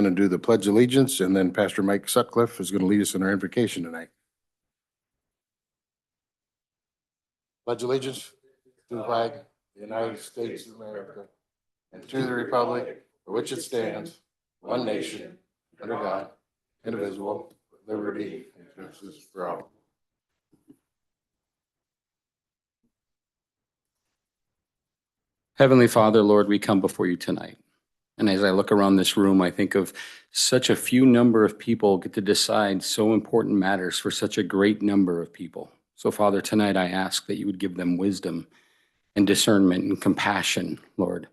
and do the Pledge of Allegiance, and then Pastor Mike Sutcliffe is going to lead us in our invocation tonight. Pledge allegiance to the flag of the United States of America and to the republic for which it stands, one nation, under God, indivisible, with liberty and justice for all. Heavenly Father, Lord, we come before you tonight. And as I look around this room, I think of such a few number of people get to decide so important matters for such a great number of people. So Father, tonight I ask that you would give them wisdom and discernment and compassion, Lord,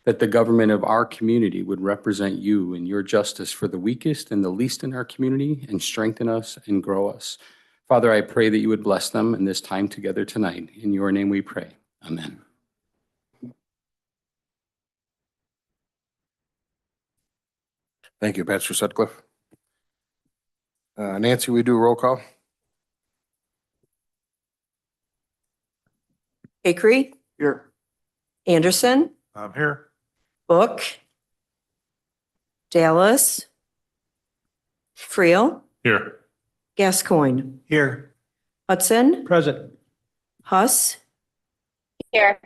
that the government of our community would represent you and your justice for the weakest and the least in our community and strengthen us and grow us. Father, I pray that you would bless them in this time together tonight. In your name we pray. Amen. Thank you, Pastor Sutcliffe. Nancy, we do a roll call? Hickory, Here. Anderson, I'm here. Book, Dallas, Freel, Here. Gascoigne, Here. Hudson, Present. Huss, Here.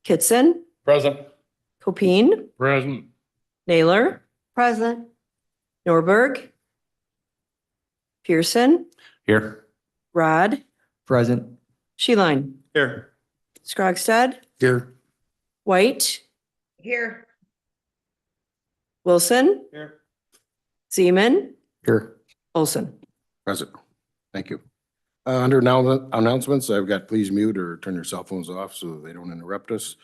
Kitson, Present. Copine, Present. Naylor, present, Norberg, Pearson, Here. Rod, Present. Sheline, Here. Scrogstad, Here. White, Here. Wilson, Here. Zeman, Here. Olson. Present. Thank you. Under now announcements, I've got please mute or turn your cell phones off so they don't interrupt us.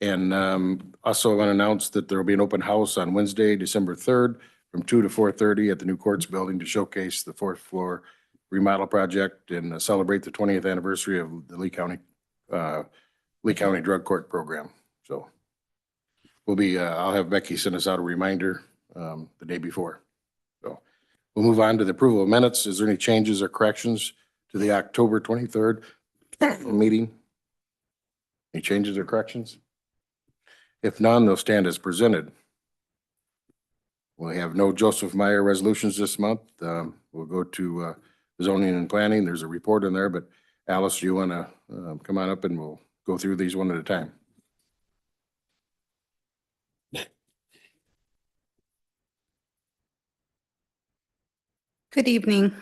And also I want to announce that there will be an open house on Wednesday, December 3rd from 2 to 4:30 at the new courts building to showcase the fourth floor remodel project and celebrate the 20th anniversary of the Lee County Drug Court Program. So we'll be, I'll have Becky send us out a reminder the day before. So we'll move on to the approval of minutes. Is there any changes or corrections to the October 23rd meeting? Any changes or corrections? If none, they'll stand as presented. We have no Joseph Meyer resolutions this month. We'll go to zoning and planning. There's a report in there, but Alice, you want to come on up and we'll go through these one at a time. Good evening.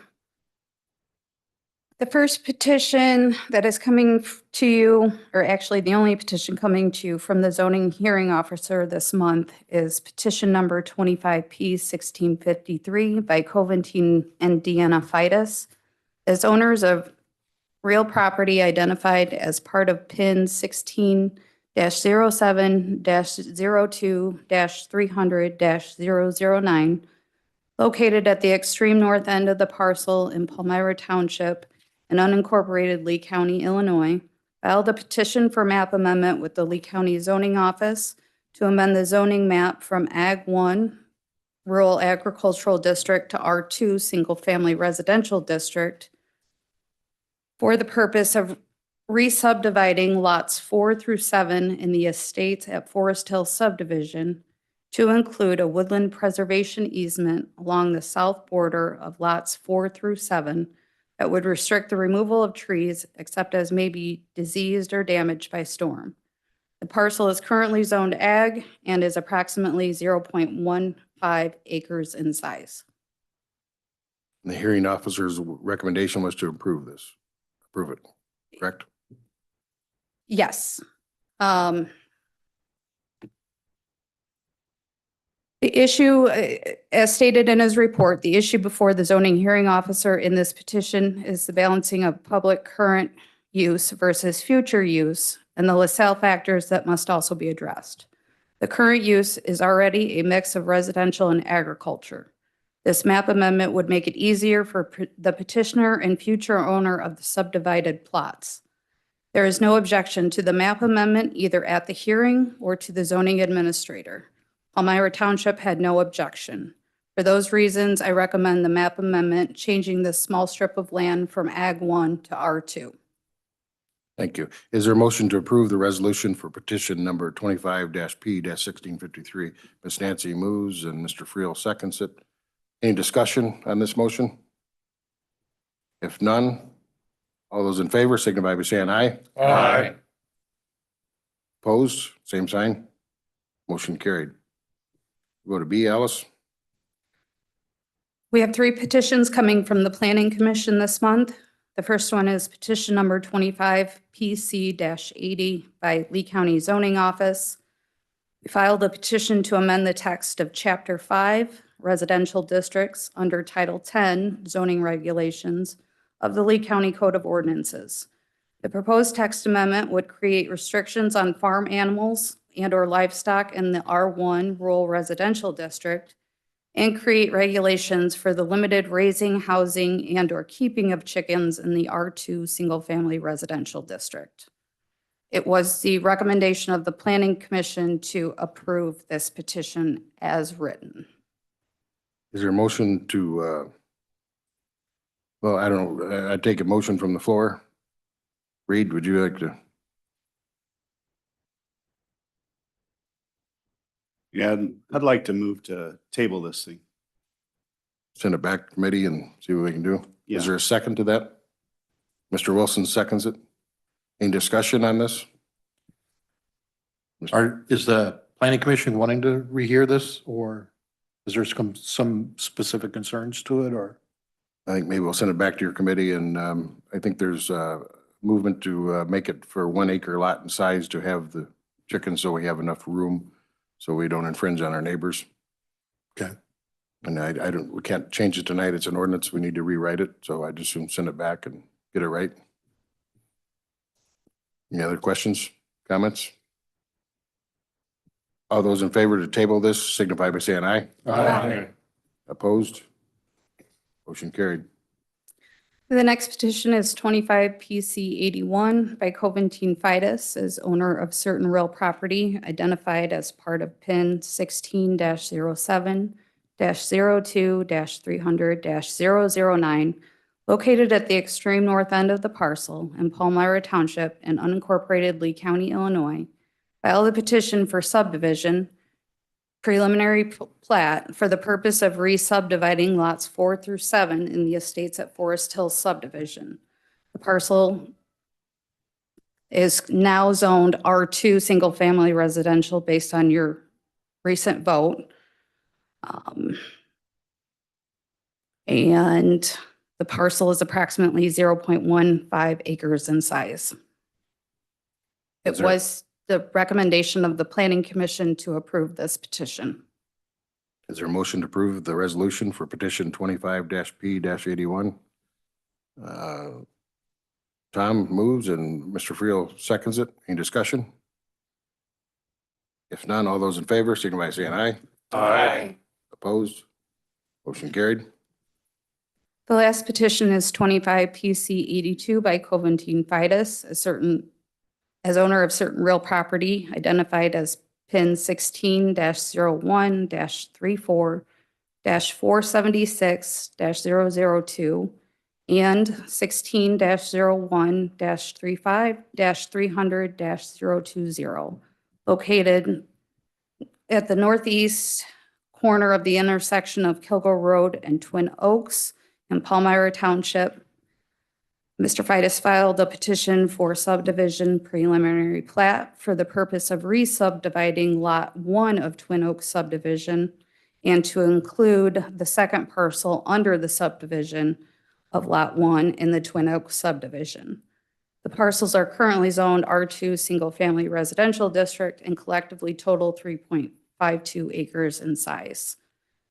The first petition that is coming to you, or actually the only petition coming to you from the zoning hearing officer this month, is petition number 25P1653 by Coventine and Deanna Fidus as owners of real property identified as part of PIN 16-07-02-300-009, located at the extreme north end of the parcel in Palmyra Township in unincorporated Lee County, Illinois, filed a petition for map amendment with the Lee County Zoning Office to amend the zoning map from Ag 1 Rural Agricultural District to R2 Single Family Residential District for the purpose of re-subdividing lots 4 through 7 in the estates at Forest Hill subdivision to include a woodland preservation easement along the south border of lots 4 through 7 that would restrict the removal of trees except as may be diseased or damaged by storm. The parcel is currently zoned ag and is approximately 0.15 acres in size. The hearing officer's recommendation was to approve it, correct? Yes. The issue, as stated in his report, the issue before the zoning hearing officer in this petition is the balancing of public current use versus future use and the LaSalle factors that must also be addressed. The current use is already a mix of residential and agriculture. This map amendment would make it easier for the petitioner and future owner of the subdivided plots. There is no objection to the map amendment either at the hearing or to the zoning administrator. Palmyra Township had no objection. For those reasons, I recommend the map amendment changing this small strip of land from Ag 1 to R2. Thank you. Is there a motion to approve the resolution for petition number 25-P-1653? Ms. Nancy moves and Mr. Friel seconds it. Any discussion on this motion? If none, all those in favor signify by saying aye. Aye. Opposed, same sign. Motion carried. Go to B, Alice. We have 3 petitions coming from the Planning Commission this month. The first one is petition number 25 PC-80 by Lee County Zoning Office. We filed a petition to amend the text of Chapter 5 Residential Districts under Title 10 Zoning Regulations of the Lee County Code of Ordinances. The proposed text amendment would create restrictions on farm animals and/or livestock in the R1 Rural Residential District and create regulations for the limited raising, housing, and/or keeping of chickens in the R2 Single Family Residential District. It was the recommendation of the Planning Commission to approve this petition as written. Is there a motion to, well, I don't know, I take a motion from the floor. Reed, would you like to? Yeah, I'd like to move to table this thing. Send it back to committee and see what we can do? Yeah. Is there a second to that? Mr. Wilson seconds it. Any discussion on this? Is the planning commission wanting to rehear this, or is there some specific concerns to it, or? I think maybe we'll send it back to your committee and I think there's movement to make it for 1 acre lot in size to have the chickens so we have enough room so we don't infringe on our neighbors. Okay. And I don't, we can't change it tonight. It's an ordinance. We need to rewrite it. So I just soon send it back and get it right. Any other questions, comments? All those in favor to table this signify by saying aye. Aye. Opposed? Motion carried. The next petition is 25 PC-81 by Coventine Fidus as owner of certain real property identified as part of PIN 16-07-02-300-009 located at the extreme north end of the parcel in Palmyra Township in unincorporated Lee County, Illinois. Filed a petition for subdivision preliminary plat for the purpose of re-subdividing lots 4 through 7 in the Estates at Forest Hills subdivision. The parcel is now zoned R2 Single Family Residential based on your recent vote. And the parcel is approximately 0.15 acres in size. It Is there- was the recommendation of the Planning Commission to approve this petition. Is there a motion to approve the resolution for petition 25-P-81? Tom moves and Mr. Friel seconds it. Any discussion? If none, all those in favor signify by saying aye. Aye. Opposed? Motion carried. The last petition is 25 PC-82 by Coventine Fidus, as owner of certain real property identified as PIN 16-01-34-476-002 and 16-01-35-300-020, located at the northeast corner of the intersection of Kilgore Road and Twin Oaks in Palmyra Township. Mr. Fidus filed a petition for subdivision preliminary plat for the purpose of re-subdividing Lot 1 of Twin Oaks subdivision and to include the second parcel under the subdivision of Lot 1 in the Twin Oaks subdivision. The parcels are currently zoned R2 Single Family Residential District and collectively total 3.52 acres in size.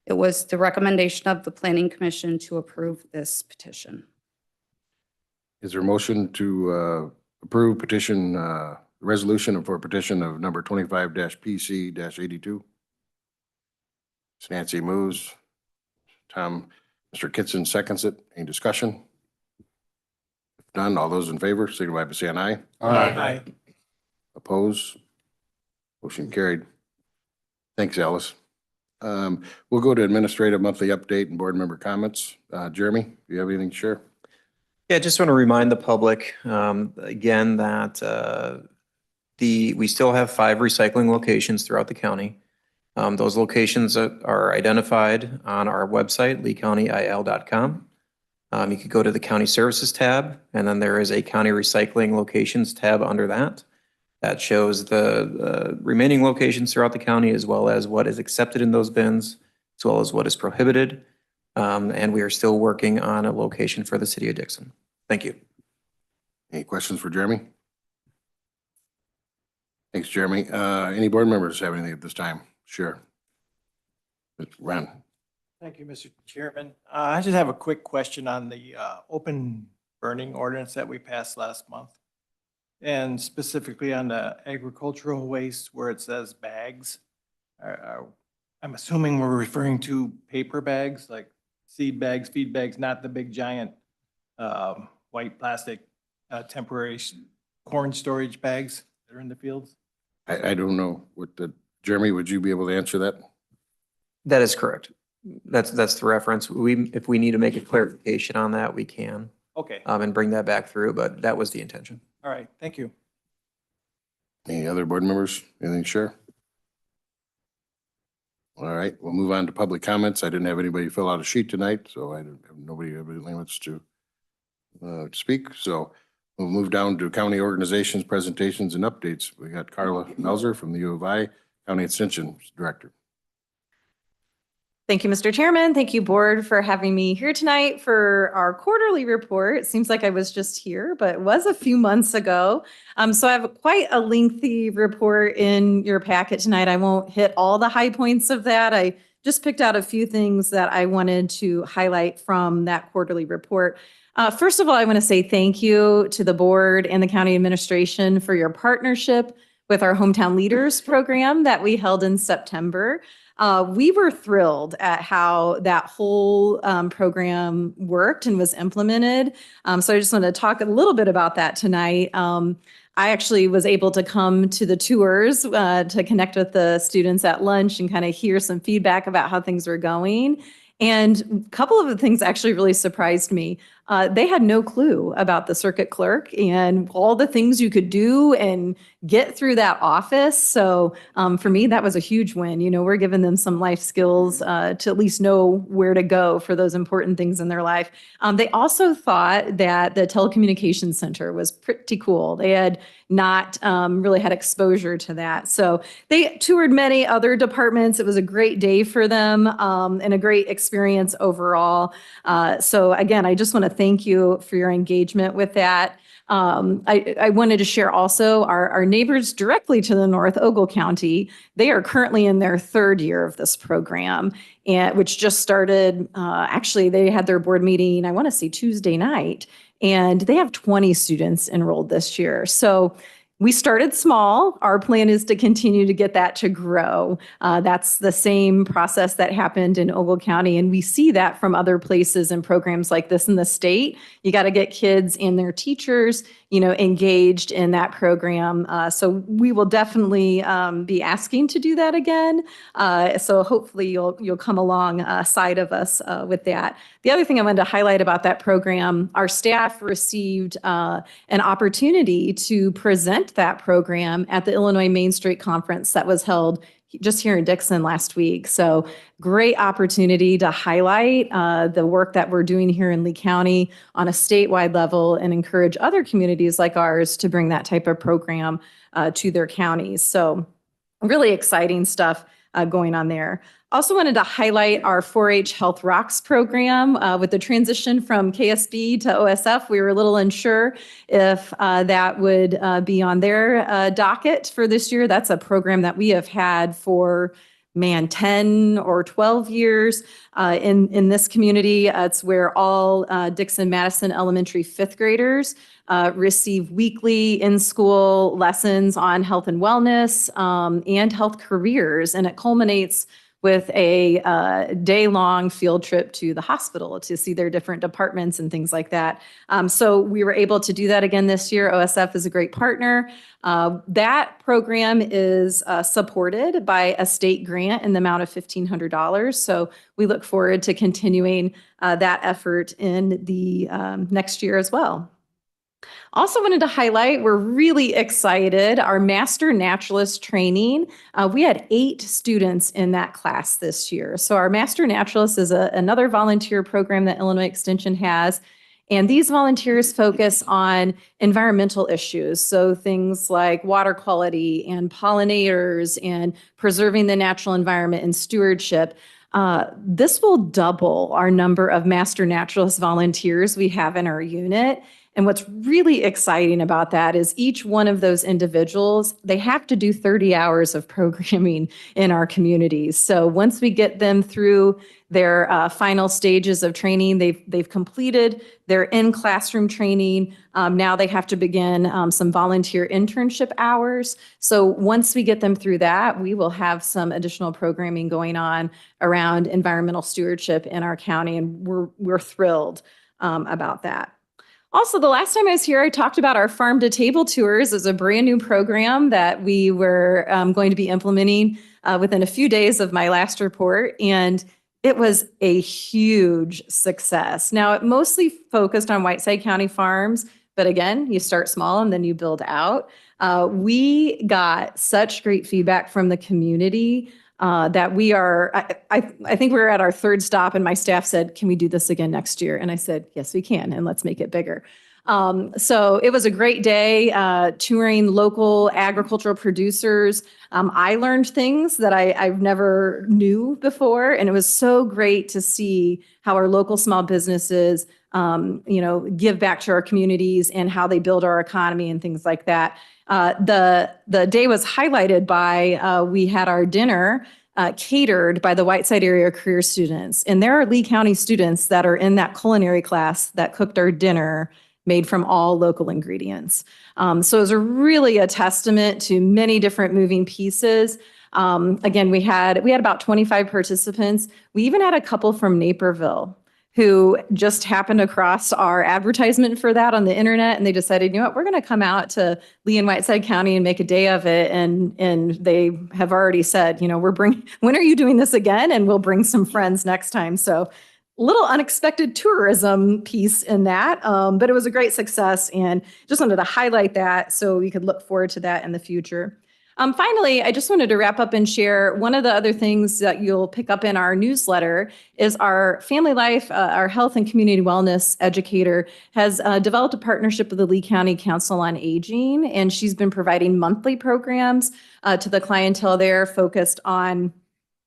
It was the recommendation of the Planning Commission to approve this petition. Is there a motion to approve petition, resolution for petition of number 25-PC-82? Ms. Nancy moves. Tom, Mr. Kitson seconds it. Any discussion? If none, all those in favor signify by saying aye. Aye. Opposed? Motion carried. Thanks, Alice. We'll go to administrative monthly update and board member comments. Jeremy, do you have anything to share? Yeah, just want to remind the public, again, that we still have 5 recycling locations throughout the county. Those locations are identified on our website, leecountyil.com. You could go to the County Services tab, and then there is a County Recycling Locations tab under that. That shows the remaining locations throughout the county, as well as what is accepted in those bins, as well as what is prohibited. And we are still working on a location for the city of Dixon. Thank you. Any questions for Jeremy? Thanks, Jeremy. Any board members have anything at this time? Sure. Ron. Thank you, Mr. Chairman. I just have a quick question on the open burning ordinance that we passed last month. And specifically on the agricultural waste where it says bags. I'm assuming we're referring to paper bags, like seed bags, feed bags, not the big giant white plastic temporary corn storage bags that are in the fields. I don't know Jeremy, would you be able to answer that? That is correct. That's the reference. If we need to make a clarification on that, we can, Okay, and bring that back through, but that was the intention. all right, thank you. Any other board members? Anything? Sure. All right, we'll move on to public comments. I didn't have anybody fill out a sheet tonight, so I didn't have nobody limits to speak. So we'll move down to county organizations, presentations and updates. We got Carla Melzer from the U of I, County Extension Director. Thank you, Mr. Chairman. Thank you, board, for having me here tonight for our quarterly report. It seems like I was just here, but it was a few months ago. So I have quite a lengthy report in your packet tonight. I won't hit all the high points of that. I just picked out a few things that I wanted to highlight from that quarterly report. First of all, I want to say thank you to the board and the county administration for your partnership with our Hometown Leaders program that we held in September. We were thrilled at how that whole program worked and was implemented. So I just want to talk a little bit about that tonight. I actually was able to come to the tours to connect with the students at lunch and kind of hear some feedback about how things were going. And a couple of the things actually really surprised me. They had no clue about the circuit clerk and all the things you could do and get through that office. So for me, that was a huge win. You know, we're giving them some life skills to at least know where to go for those important things in their life. They also thought that the telecommunications center was pretty cool. They had not really had exposure to that. So they toured many other departments. It was a great day for them and a great experience overall. So again, I just want to thank you for your engagement with that. I wanted to share also our neighbors directly to the north, Ogle County. They are currently in their 3rd year of this program, and which just started. Actually, they had their board meeting, I want to say Tuesday night, and they have 20 students enrolled this year. So we started small. Our plan is to continue to get that to grow. That's the same process that happened in Ogle County, and we see that from other places and programs like this in the state. You got to get kids and their teachers, you know, engaged in that program. So we will definitely be asking to do that again. So hopefully you'll come alongside of us with that. The other thing I wanted to highlight about that program, our staff received an opportunity to present that program at the Illinois Main Street Conference that was held just here in Dixon last week. So great opportunity to highlight the work that we're doing here in Lee County on a statewide level and encourage other communities like ours to bring that type of program to their counties. So really exciting stuff going on there. Also wanted to highlight our 4-H Health Rocks program. With the transition from KSB to OSF, we were a little unsure if that would be on their docket for this year. That's a program that we have had for 10 or 12 years in this community. It's where all Dixon Madison Elementary 5th graders receive weekly in-school lessons on health and wellness and health careers. And it culminates with a day-long field trip to the hospital to see their different departments and things like that. So we were able to do that again this year. OSF is a great partner. That program is supported by a state grant in the amount of $1,500. So we look forward to continuing that effort in the next year as well. Also wanted to highlight, we're really excited, our Master Naturalist training. We had 8 students in that class this year. So our Master Naturalist is another volunteer program that Illinois Extension has. And these volunteers focus on environmental issues. So things like water quality and pollinators and preserving the natural environment and stewardship. This will double our number of Master Naturalist volunteers we have in our unit. And what's really exciting about that is each one of those individuals, they have to do 30 hours of programming in our communities. So once we get them through their final stages of training, they've completed their in-classroom training. Now they have to begin some volunteer internship hours. So once we get them through that, we will have some additional programming going on around environmental stewardship in our county, and we're thrilled about that. Also, the last time I was here, I talked about our Farm to Table Tours as a brand new program that we were going to be implementing within a few days of my last report. And it was a huge success. Now, it mostly focused on Whiteside County farms, but again, you start small and then you build out. We got such great feedback from the community that we are, I think we were at our 3rd stop and my staff said, can we do this again next year? And I said, yes, we can, and let's make it bigger. So it was a great day touring local agricultural producers. I learned things that I've never knew before, and it was so great to see how our local small businesses give back to our communities and how they build our economy and things like that. The day was highlighted by, we had our dinner catered by the Whiteside area career students. And there are Lee County students that are in that culinary class that cooked our dinner made from all local ingredients. So it was really a testament to many different moving pieces. Again, we had about 25 participants. We even had a couple from Naperville who just happened across our advertisement for that on the internet, and they decided, you know what, we're going to come out to Lee and Whiteside County and make a day of it. And they have already said, when are you doing this again? And we'll bring some friends next time. So little unexpected tourism piece in that, but it was a great success, and just wanted to highlight that so we could look forward to that in the future. Finally, I just wanted to wrap up and share one of the other things that you'll pick up in our newsletter is our Family Life, our health and community wellness educator has developed a partnership with the Lee County Council on Aging, and she's been providing monthly programs to the clientele there focused on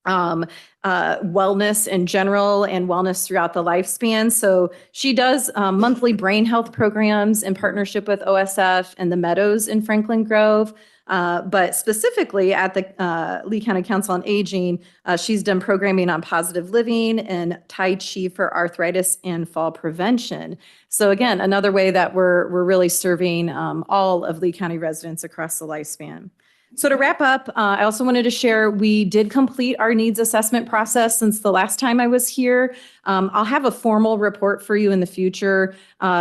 wellness in general and wellness throughout the lifespan. So she does monthly brain health programs in partnership with OSF and the Meadows in Franklin Grove. But specifically at the Lee County Council on Aging, she's done programming on positive living and Tai Chi for arthritis and fall prevention. So again, another way that we're really serving all of Lee County residents across the lifespan. So to wrap up, I also wanted to share, we did complete our needs assessment process since the last time I was here. I'll have a formal report for you in the future.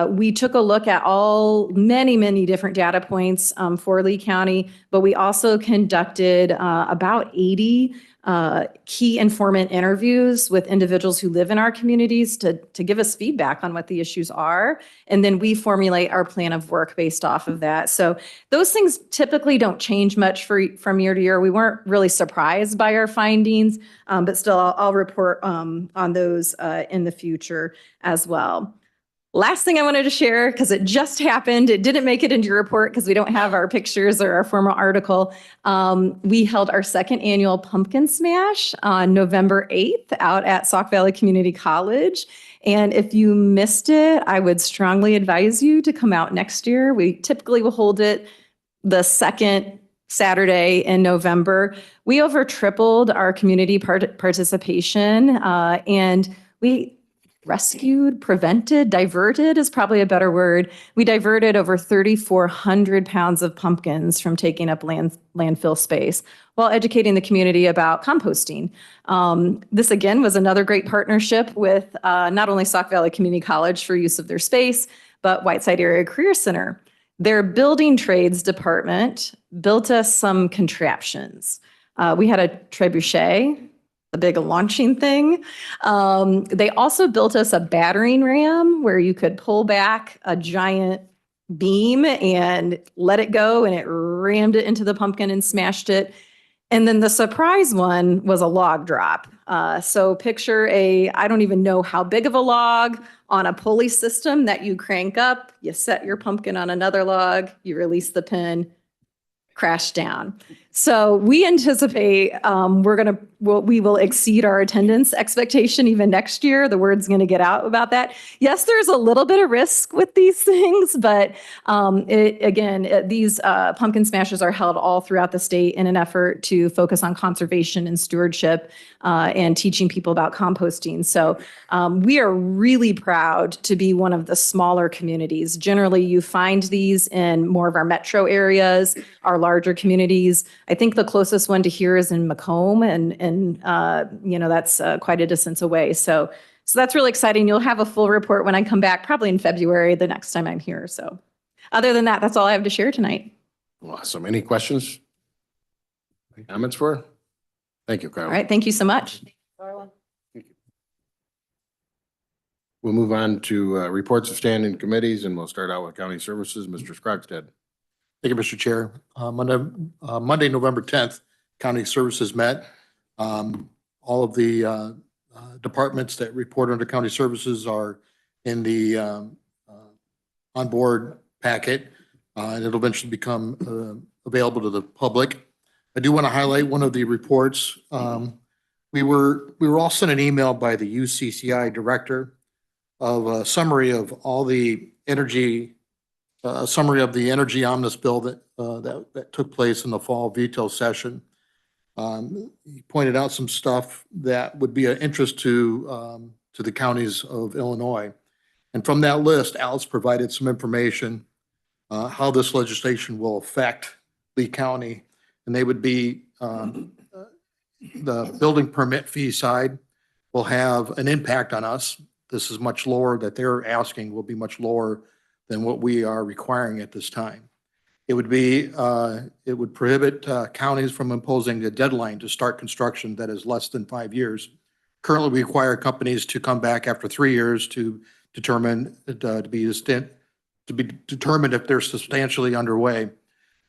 We took a look at many different data points for Lee County, but we also conducted about 80 key informant interviews with individuals who live in our communities to give us feedback on what the issues are. And then we formulate our plan of work based off of that. So those things typically don't change much from year to year. We weren't really surprised by our findings, but still I'll report on those in the future as well. Last thing I wanted to share, because it just happened, it didn't make it into your report because we don't have our pictures or our formal article. We held our 2nd annual Pumpkin Smash on November 8th out at Sauk Valley Community College. And if you missed it, I would strongly advise you to come out next year. We typically will hold it the 2nd Saturday in November. We over tripled our community participation, and we rescued, prevented, diverted is probably a better word. We diverted over 3,400 pounds of pumpkins from taking up landfill space while educating the community about composting. This again was another great partnership with not only Sauk Valley Community College for use of their space, but Whiteside Area Career Center. Their building trades department built us some contraptions. We had a trebuchet, a big launching thing. They also built us a battering ram where you could pull back a giant beam and let it go, and it rammed it into the pumpkin and smashed it. And then the surprise one was a log drop. So picture I don't even know how big of a log on a pulley system that you crank up, you set your pumpkin on another log, you release the pin, crash down. So we anticipate we will exceed our attendance expectation even next year. The word's going to get out about that. Yes, there's a little bit of risk with these things, but these pumpkin smashes are held all throughout the state in an effort to focus on conservation and stewardship and teaching people about composting. So we are really proud to be one of the smaller communities. Generally, you find these in more of our metro areas, our larger communities. I think the closest one to here is in Macomb, and that's quite a distance away. So that's really exciting. You'll have a full report when I come back, probably in February, the next time I'm here. So other than that, that's all I have to share tonight. Awesome. Any questions? Any comments for her? Thank you, Carla. All right, thank you so much. We'll move on to reports of standing committees, and we'll start out with county services. Mr. Scrogstad. Thank you, Mr. Chair. Monday, November 10th, county services met. All of the departments that report under county services are in the onboard packet, and it'll eventually become available to the public. I do want to highlight one of the reports. We were all sent an email by the UCCI director of a summary of all the energy omnibus bill that took place in the fall veto session. He pointed out some stuff that would be of interest to the counties of Illinois. And from that list, Alice provided some information how this legislation will affect Lee County. And they would be the building permit fee side will have an impact on us. This is much lower, that they're asking will be much lower than what we are requiring at this time. It would prohibit counties from imposing a deadline to start construction that is less than 5 years. Currently, we require companies to come back after 3 years to determine to be determined if they're substantially underway.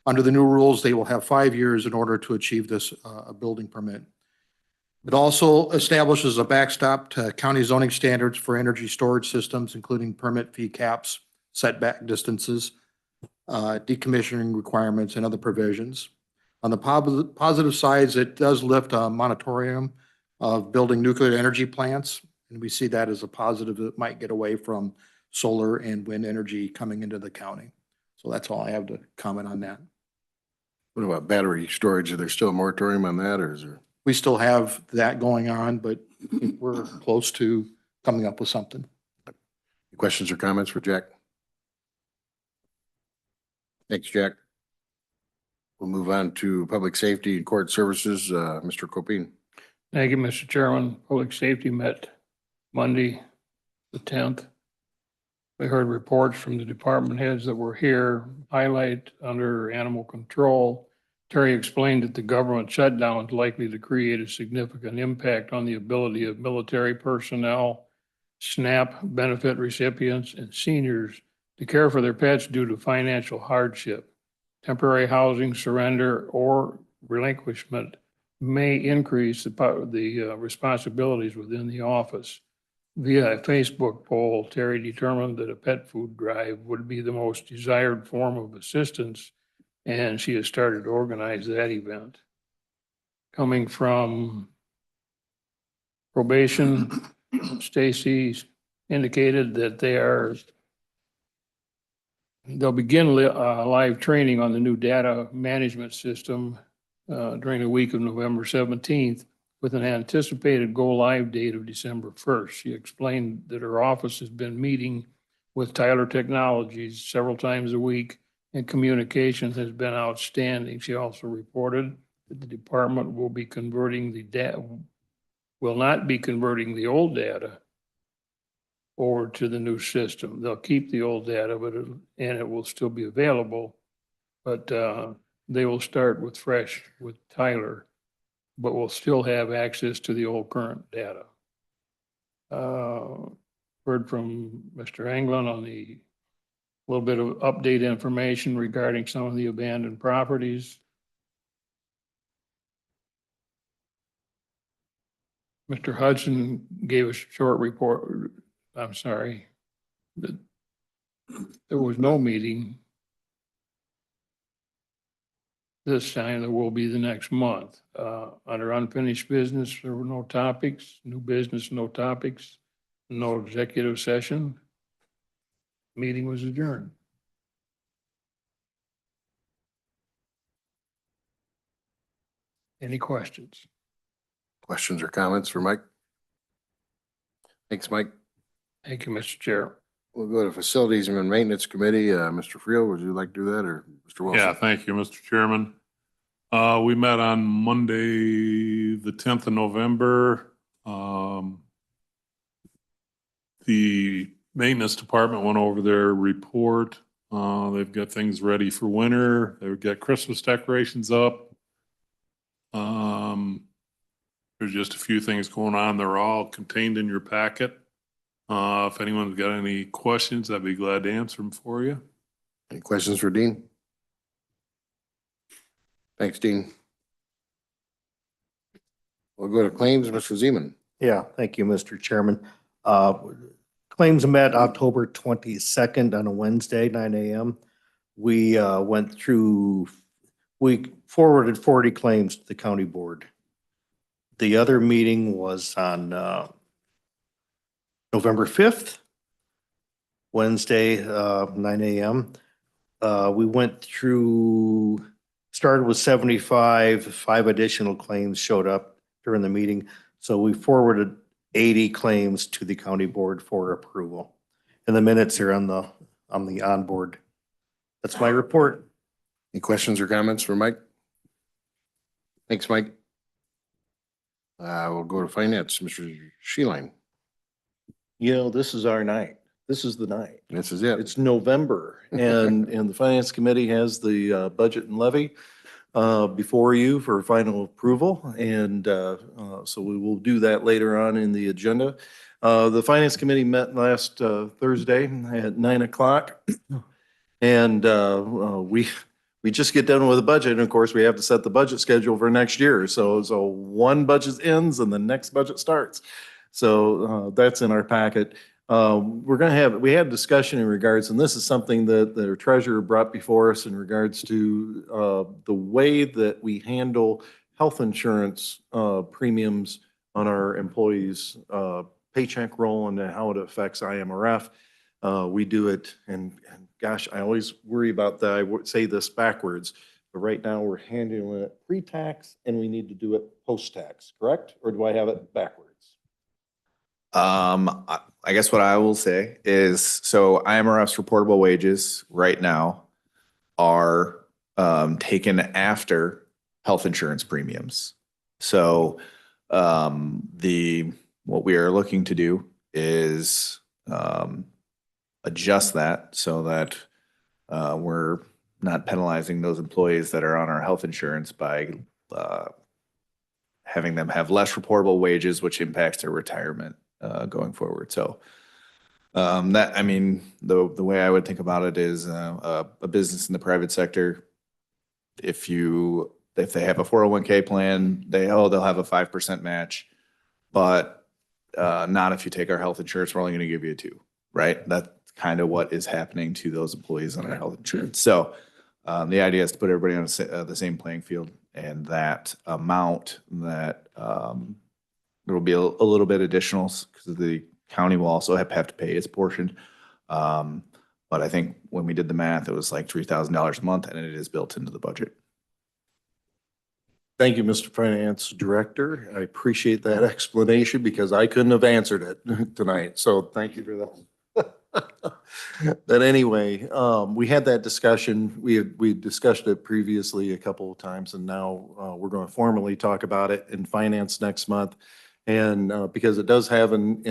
Under the new rules, they will have 5 years in order to achieve this building permit. It also establishes a backstop to county zoning standards for energy storage systems, including permit fee caps, setback distances, decommissioning requirements, and other provisions. On the positive sides, it does lift a moratorium of building nuclear energy plants, and we see that as a positive that might get away from solar and wind energy coming into the county. So that's all I have to comment on that. What about battery storage? Is there still a moratorium on that, or is there? We still have that going on, but we're close to coming up with something. Questions or comments for Jack? Thanks, Jack. We'll move on to public safety and court services. Mr. Copine. Thank you, Mr. Chairman. Public safety met Monday, the 10th. We heard reports from the department heads that were here. Highlight under animal control. Terry explained that the government shutdown is likely to create a significant impact on the ability of military personnel, SNAP benefit recipients, and seniors to care for their pets due to financial hardship. Temporary housing surrender or relinquishment may increase the responsibilities within the office. Via a Facebook poll, Terry determined that a pet food drive would be the most desired form of assistance, and she has started to organize that event. Coming from probation, Stacy indicated that they'll begin live training on the new data management system during the week of November 17th. with an anticipated go-live date of December 1st. She explained that her office has been meeting with Tyler Technologies several times a week, and communications has been outstanding. She also reported that the department will be converting will not be converting the old data over to the new system. They'll keep the old data, and it will still be available, but they will start with fresh with Tyler, but will still have access to the old current data. Heard from Mr. Anglin on the little bit of update information regarding some of the abandoned properties. Mr. Hudson gave a short report. I'm sorry, that there was no meeting this time. There will be the next month. Under unfinished business, there were no topics. New business, no topics. No executive session. Meeting was adjourned. Any questions? Questions or comments for Mike? Thanks, Mike. Thank you, Mr. Chair. We'll go to Facilities and Maintenance Committee. Mr. Friel, would you like to do that, or Mr. Wilson? Yeah, thank you, Mr. Chairman. We met on Monday, the 10th of November. The maintenance department went over their report. They've got things ready for winter. They've got Christmas decorations up. There's just a few things going on. They're all contained in your packet. If anyone's got any questions, I'd be glad to answer them for you. Any questions for Dean? Thanks, Dean. We'll go to claims, Mr. Zeman. Yeah, thank you, Mr. Chairman. Claims met October 22nd on a Wednesday, 9 a.m. We forwarded 40 claims to the county board. The other meeting was on November 5th, Wednesday, 9 a.m. We went through, started with 75, 5 additional claims showed up during the meeting. So we forwarded 80 claims to the county board for approval. And the minutes are on the onboard. That's my report. Any questions or comments for Mike? Thanks, Mike. We'll go to finance, Mr. Sheeline. You know, this is our night. This is the night. This is it. It's November and the Finance Committee has the budget and levy before you for final approval. And so we will do that later on in the agenda. The Finance Committee met last Thursday at 9 o'clock. And we just get done with the budget. And of course, we have to set the budget schedule for next year. So one budget ends and the next budget starts. So that's in our packet. We had discussion in regards, and this is something that the treasurer brought before us in regards to the way that we handle health insurance premiums on our employees' paycheck roll and how it affects IMRF. We do it, and gosh, I always worry about that. I would say this backwards, but right now we're handling it pre-tax and we need to do it post-tax, correct? Or do I have it backwards? I guess what I will say is, so IMRF's reportable wages right now are taken after health insurance premiums. So what we are looking to do is adjust that so that we're not penalizing those employees that are on our health insurance by having them have less reportable wages, which impacts their retirement going forward. So the way I would think about it is a business in the private sector, if they have a 401k plan, they'll have a 5% match, but not if you take our health insurance, we're only going to give you a 2%, right? That's kind of what is happening to those employees on our health insurance. So the idea is to put everybody on the same playing field, and that amount that there will be a little bit additional because the county will also have to pay its portion. But I think when we did the math, it was like $3,000 a month, and it is built into the budget. Thank you, Mr. Finance Director. I appreciate that explanation because I couldn't have answered it tonight. So thank you for that. But anyway, we had that discussion. We discussed it previously a couple of times, and now we're going to formally talk about it in finance next month. And because it does have an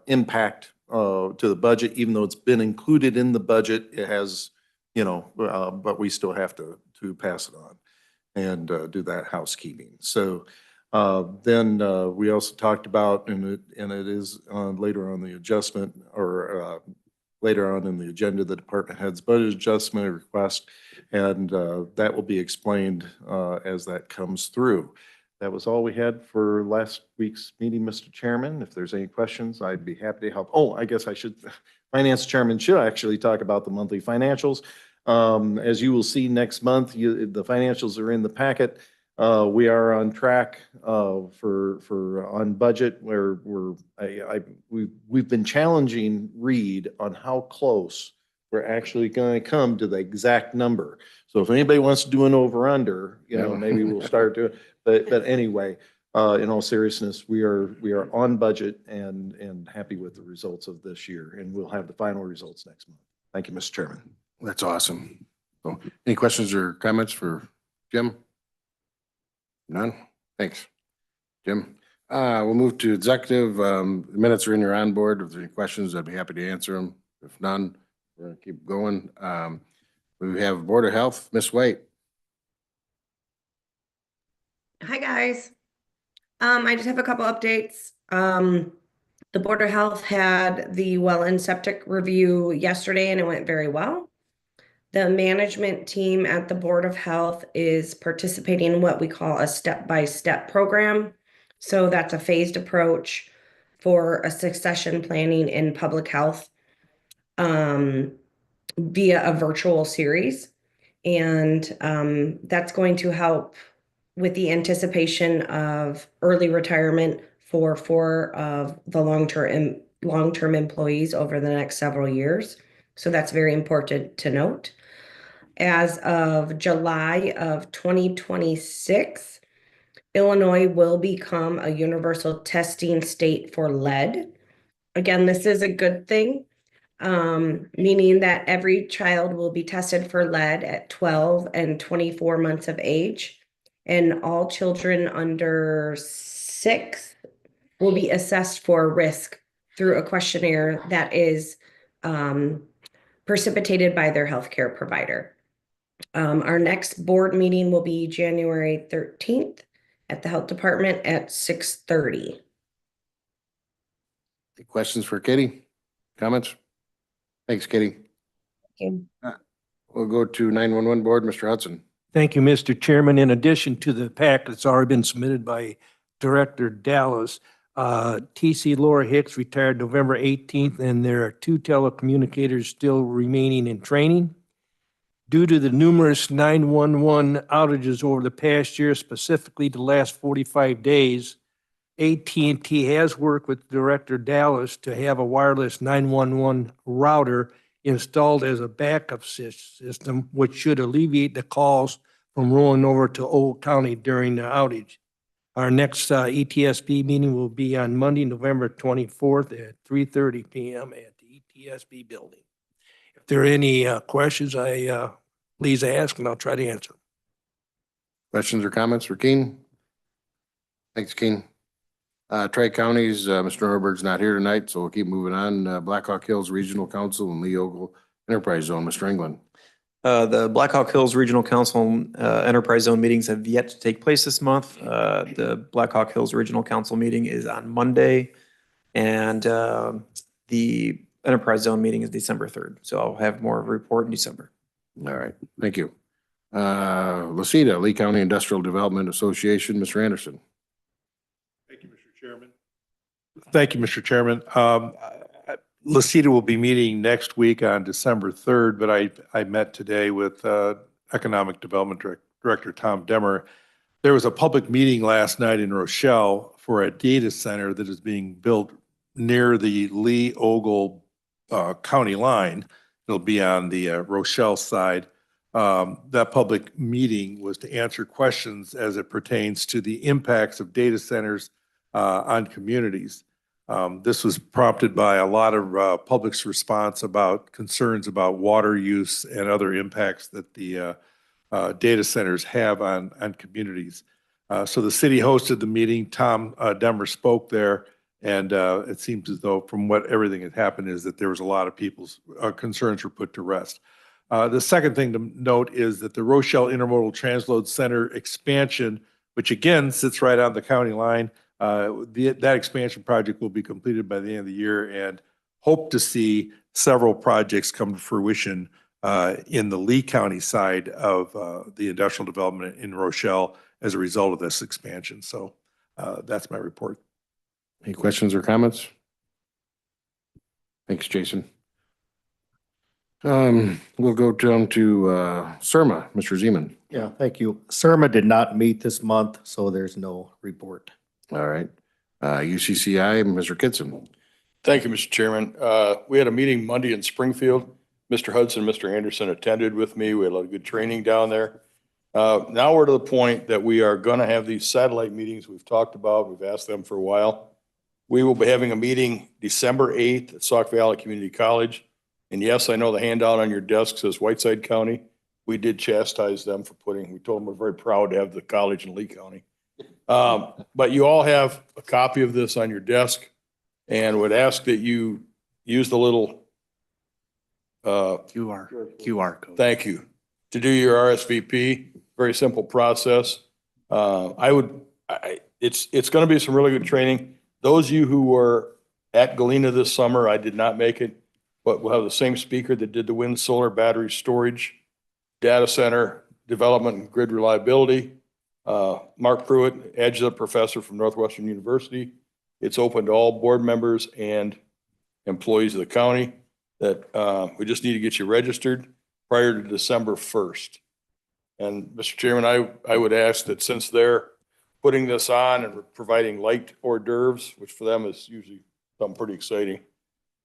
impact to the budget, even though it's been included in the budget, it has, but we still have to pass it on and do that housekeeping. So then we also talked about, and it is later on the adjustment, or later on in the agenda, the department head's budget adjustment request, and that will be explained as that comes through. That was all we had for last week's meeting, Mr. Chairman. If there's any questions, I'd be happy to help. Oh, I guess Finance Chairman should actually talk about the monthly financials. As you will see next month, the financials are in the packet. We are on track for on budget, where we've been challenging Reed on how close we're actually going to come to the exact number. So if anybody wants to do an over under, maybe we'll start doing. But anyway, in all seriousness, we are on budget and happy with the results of this year, and we'll have the final results next month. Thank you, Mr. Chairman. That's awesome. So, any questions or comments for Jim? None? Thanks, Jim. We'll move to executive. The minutes are in your onboard. If there's any questions, I'd be happy to answer them. If none, we're gonna keep going. We have Board of Health, Ms. White. Hi, guys. I just have a couple updates. The Board of Health had the well and septic review yesterday, and it went very well. The management team at the Board of Health is participating in what we call a step-by-step program. So that's a phased approach for a succession planning in public health via a virtual series. And that's going to help with the anticipation of early retirement for four of the long-term employees over the next several years. So that's very important to note. As of July of 2026, Illinois will become a universal testing state for lead. Again, this is a good thing, meaning that every child will be tested for lead at 12 and 24 months of age, and all children under 6 will be assessed for risk through a questionnaire that is precipitated by their healthcare provider. Our next board meeting will be January 13th at the Health Department at 6:30. Any questions for Katie? Comments? Thanks, Katie. Thank you. We'll go to 911 Board, Mr. Hudson. Thank you, Mr. Chairman. In addition to the pack that's already been submitted by Director Dallas, TC Laura Hicks retired November 18th, and there are 2 telecommunicators still remaining in training. Due to the numerous 911 outages over the past year, specifically the last 45 days, AT&T has worked with Director Dallas to have a wireless 911 router installed as a backup system, which should alleviate the calls from rolling over to Old County during the outage. Our next ETSB meeting will be on Monday, November 24th at 3:30 p.m. at the ETSB building. If there are any questions, please ask and I'll try to answer. Questions or comments for Keen? Thanks, Keen. Tri-Counties, Mr. Norberg's not here tonight, so we'll keep moving on. Blackhawk Hills Regional Council and Lee Ogle Enterprise Zone, Mr. England. The Blackhawk Hills Regional Council Enterprise Zone meetings have yet to take place this month. The Blackhawk Hills Regional Council meeting is on Monday, and the Enterprise Zone meeting is December 3rd. So I'll have more of a report in December. All right, thank you. Lucida, Lee County Industrial Development Association, Mr. Anderson. Thank you, Mr. Chairman. Thank you, Mr. Chairman. Lucida will be meeting next week on December 3rd, but I met today with Economic Development Director Tom Demmer. There was a public meeting last night in Rochelle for a data center that is being built near the Lee Ogle County line. It'll be on the Rochelle side. That public meeting was to answer questions as it pertains to the impacts of data centers on communities. This was prompted by a lot of public's response about concerns about water use and other impacts that the data centers have on communities. So the city hosted the meeting. Tom Demmer spoke there, and it seems as though from what everything had happened is that there was a lot of people's concerns were put to rest. The second thing to note is that the Rochelle Intermodal Transload Center expansion, which again sits right on the county line, that expansion project will be completed by the end of the year, and hope to see several projects come to fruition in the Lee County side of the industrial development in Rochelle as a result of this expansion. So that's my report. Any questions or comments? Thanks, Jason. We'll go down to Surma, Mr. Zeman. Yeah, thank you. Surma did not meet this month, so there's no report. All right. UCCI, Mr. Kitson. Thank you, Mr. Chairman. We had a meeting Monday in Springfield. Mr. Hudson, Mr. Anderson attended with me. We had a lot of good training down there. Now we're to the point that we are going to have these satellite meetings we've talked about. We've asked them for a while. We will be having a meeting December 8th at Sauk Valley Community College. And yes, I know the handout on your desk says Whiteside County. We did chastise them for we told them we're very proud to have the college in Lee County. But you all have a copy of this on your desk and would ask that you use the little QR code. Thank you. To do your RSVP, very simple process. It's going to be some really good training. Those of you who were at Galena this summer, I did not make it, but we'll have the same speaker that did the wind, solar, battery storage, data center development and grid reliability. Mark Pruitt, adjunct professor from Northwestern University. It's open to all board members and employees of the county that we just need to get you registered prior to December 1st. And Mr. Chairman, I would ask that since they're putting this on and providing light hors d'oeuvres, which for them is usually something pretty exciting,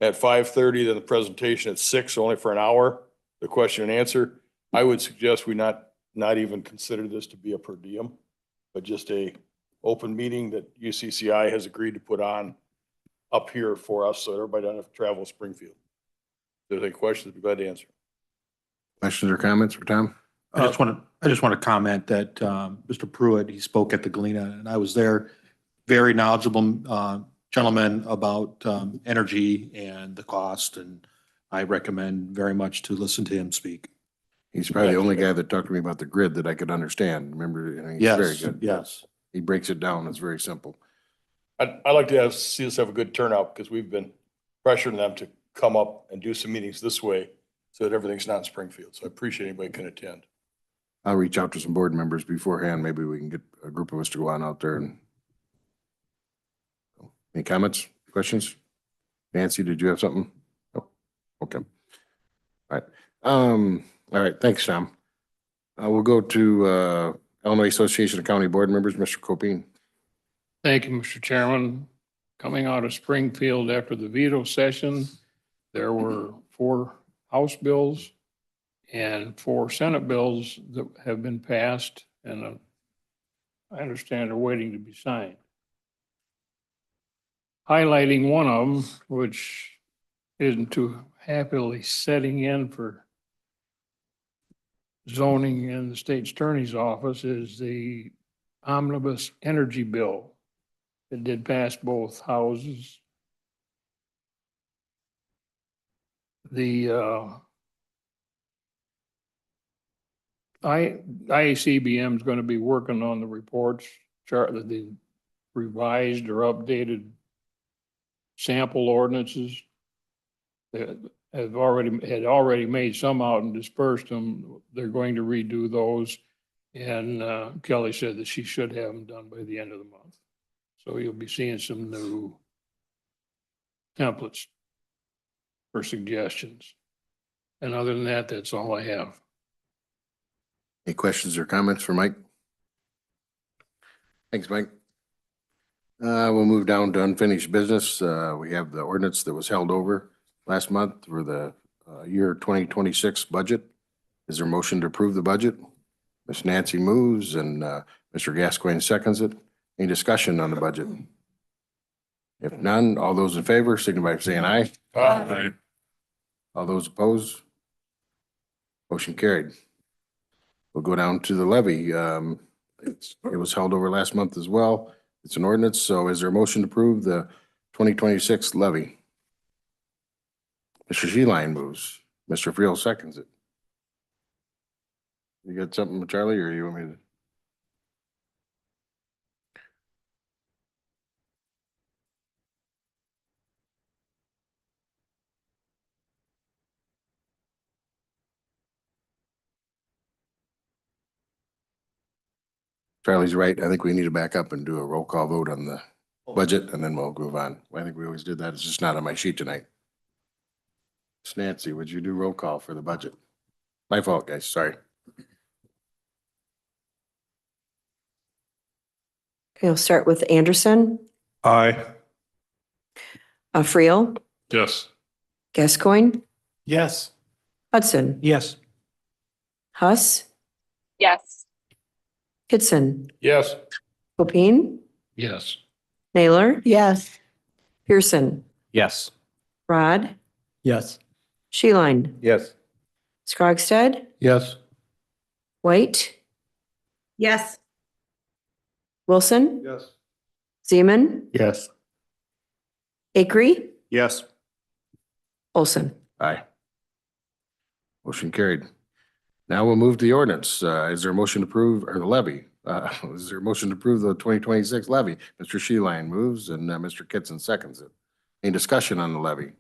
at 5:30, then the presentation at 6, only for an hour, the question and answer. I would suggest we not even consider this to be a per diem, but just a open meeting that UCCI has agreed to put on up here for us so everybody doesn't have to travel to Springfield. If there's any questions, I'd be glad to answer. Questions or comments for Tom? I just want to comment that Mr. Pruitt, he spoke at the Galena, and I was there. Very knowledgeable gentleman about energy and the cost, and I recommend very much to listen to him speak. He's probably the only guy that talked to me about the grid that I could understand. Remember, he's very Yes, good. yes. He breaks it down. It's very simple. I'd like to see us have a good turnout because we've been pressuring them to come up and do some meetings this way so that everything's not in Springfield. So I appreciate anybody can attend. I'll reach out to some board members beforehand. Maybe we can get a group of us to go on out there and. Any comments, questions? Nancy, did you have something? Oh, okay. All right. All right. Thanks, Tom. We'll go to Illinois Association of County Board Members, Mr. Copine. Thank you, Mr. Chairman. Coming out of Springfield after the veto session, there were 4 House bills and 4 Senate bills that have been passed, and I understand are waiting to be signed. Highlighting one of them, which isn't too happily setting in for zoning in the state's attorney's office, is the omnibus energy bill. It did pass both houses. The IACBM is going to be working on the reports, the revised or updated sample ordinances that had already made some out and dispersed them. They're going to redo those. And Kelly said that she should have them done by the end of the month. So you'll be seeing some new templates for suggestions. And other than that, that's all I have. Any questions or comments for Mike? Thanks, Mike. We'll move down to unfinished business. We have the ordinance that was held over last month for the year 2026 budget. Is there a motion to approve the budget? Ms. Nancy moves and Mr. Gascoigne seconds it. Any discussion on the budget? If none, all those in favor signify by saying aye. Aye. All those opposed? Motion carried. We'll go down to the levy. It was held over last month as well. It's an ordinance, so is there a motion to approve the 2026 levy? Mr. Sheline moves. Mr. Friel seconds it. You got something, Charlie, or you want me to? Charlie's right. I think we need to back up and do a roll call vote on the budget, and then we'll move on. I think we always did that. It's just not on my sheet tonight. Miss Nancy, would you do roll call for the budget? My fault, guys. Sorry. Okay, I'll start with Anderson, Aye. Friel, Yes. Gascoigne, Yes. Hudson, Yes. Huss, Yes. Kitson, Yes. Copine, Yes. Naylor, Yes. Pearson, Yes. Rod, Yes. Sheline, Yes. Scrogstad, Yes. White, Yes. Wilson, Yes. Zeman, Yes. Acree, Yes. Olson. Aye. Motion carried. Now we'll move to the ordinance. Is there a motion to approve, or the levy? Is there a motion to approve the 2026 levy? Mr. Sheline moves and Mr. Kitson seconds it. Any discussion on the levy?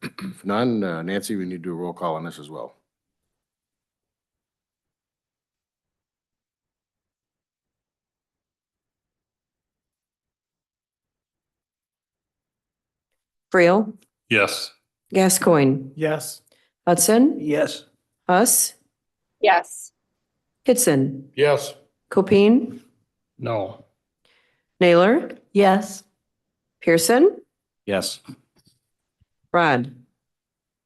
If none, Nancy, we need to do a roll call on this as well. Friel, Yes. Gascoigne, Yes. Hudson, Yes. Huss, Yes. Kitson, Yes. Copine, No. Naylor, Yes. Pearson, Yes. Rod,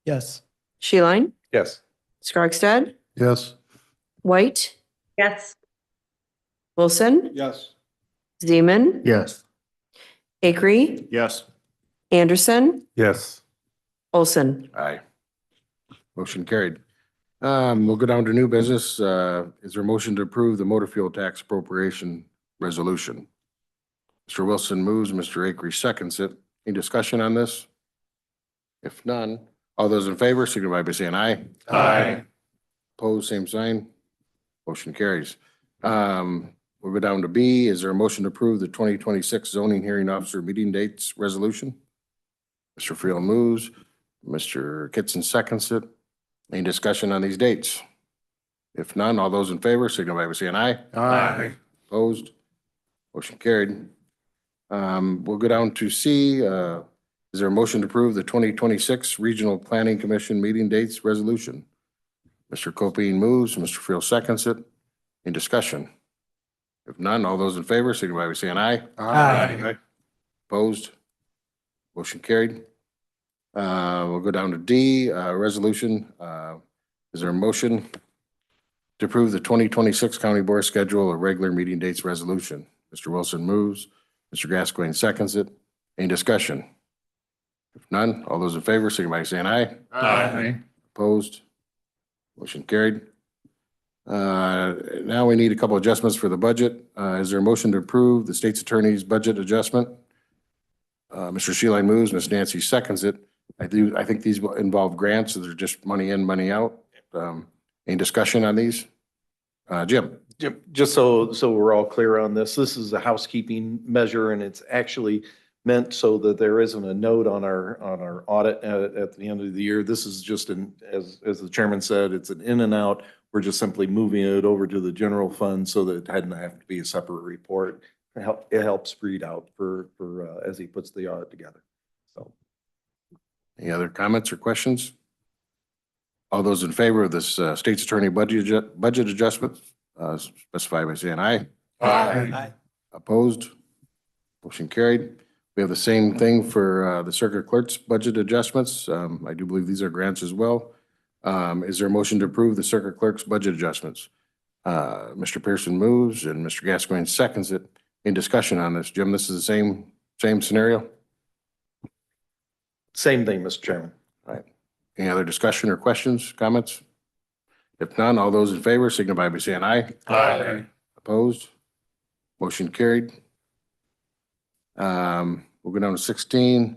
Yes. Sheline, Yes. Scrogstad, Yes. White, Yes. Wilson, Yes. Zeman, Yes. Acree, Yes. Anderson, Yes. Olson. Aye. Motion carried. We'll go down to new business. Is there a motion to approve the motor fuel tax appropriation resolution? Mr. Wilson moves, Mr. Acree seconds it. Any discussion on this? If none, all those in favor signify by saying aye. Aye. Opposed, same sign. Motion carries. We'll go down to B. Is there a motion to approve the 2026 zoning hearing officer meeting dates resolution? Mr. Friel moves, Mr. Kitson seconds it. Any discussion on these dates? If none, all those in favor signify by saying aye. Aye. Opposed? Motion carried. We'll go down to C. Is there a motion to approve the 2026 Regional Planning Commission meeting dates resolution? Mr. Copine moves, Mr. Friel seconds it. Any discussion? If none, all those in favor signify by saying aye. Aye. Opposed? Motion carried. We'll go down to D, resolution. Is there a motion to approve the 2026 County Board schedule of regular meeting dates resolution? Mr. Wilson moves, Mr. Gascoigne seconds it. Any discussion? If none, all those in favor, signify by saying aye. Aye. Opposed? Motion carried. Now we need a couple adjustments for the budget. Is there a motion to approve the state's attorney's budget adjustment? Mr. Sheline moves, Ms. Nancy seconds it. I think these will involve grants, so they're just money in, money out. Any discussion on these? Jim? Just so we're all clear on this, this is a housekeeping measure and it's actually meant so that there isn't a note on our audit at the end of the year. This is just as the chairman said, it's an in and out. We're just simply moving it over to the general fund so that it hadn't have to be a separate report. It helps read out for as he puts the audit together. So. Any other comments or questions? All those in favor of this state's attorney budget adjustment, specify by saying aye. Aye. Opposed? Motion carried. We have the same thing for the circuit clerk's budget adjustments. I do believe these are grants as well. Is there a motion to approve the circuit clerk's budget adjustments? Mr. Pearson moves and Mr. Gascoigne seconds it. Any discussion on this? Jim, this is the same scenario? Same thing, Mr. Chairman. All right. Any other discussion or questions, comments? If none, all those in favor signify by saying aye. Aye. Opposed? Motion carried. We'll go down to 16.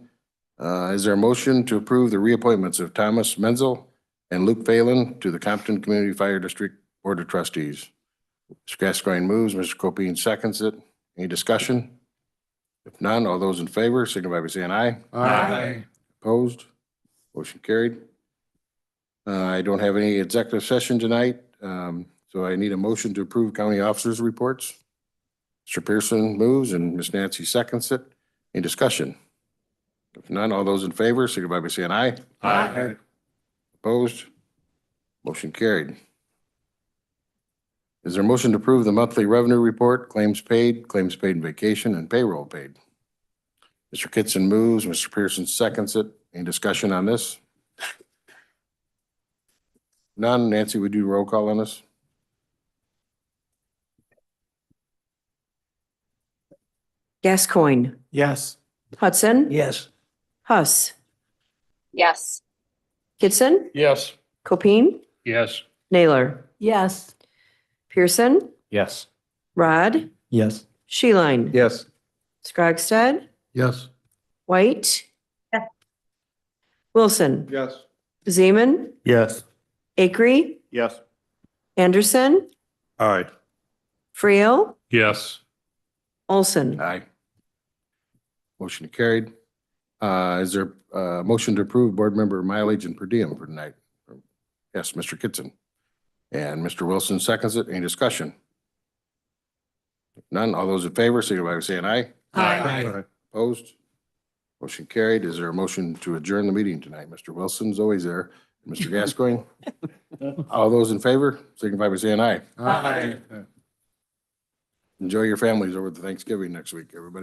Is there a motion to approve the reappointments of Thomas Menzel and Luke Phelan to the Compton Community Fire District Board of Trustees? Mr. Gascoigne moves, Mr. Copine seconds it. Any discussion? If none, all those in favor signify by saying aye. Aye. Opposed? Motion carried. I don't have any executive session tonight, so I need a motion to approve county officers' reports. Mr. Pearson moves and Ms. Nancy seconds it. Any discussion? If none, all those in favor signify by saying aye. Aye. Opposed? Motion carried. Is there a motion to approve the monthly revenue report, claims paid in vacation, and payroll paid? Mr. Kitson moves, Mr. Pearson seconds it. Any discussion on this? None. Nancy, would you do roll call on this? Gascoigne, Yes. Hudson, Yes. Huss, Yes. Kitson, Yes. Copine, Yes. Naylor, Yes. Pearson, Yes. Rod, Yes. Sheline. Yes. Scrogstad, Yes. White. Yes. Wilson, Yes. Zeman, Yes. Acree, Yes. Anderson, Aye. Freel, Yes. Olson. Aye. Motion carried. Is there a motion to approve board member mileage and per diem for tonight? Yes, Mr. Kitson. And Mr. Wilson seconds it. Any discussion? None. All those in favor, signify by saying aye. Aye. Opposed? Motion carried. Is there a motion to adjourn the meeting tonight? Mr. Wilson's always there. Mr. Gascoigne? All those in favor, signify by saying aye. Aye. Enjoy your families over the Thanksgiving next week, everybody.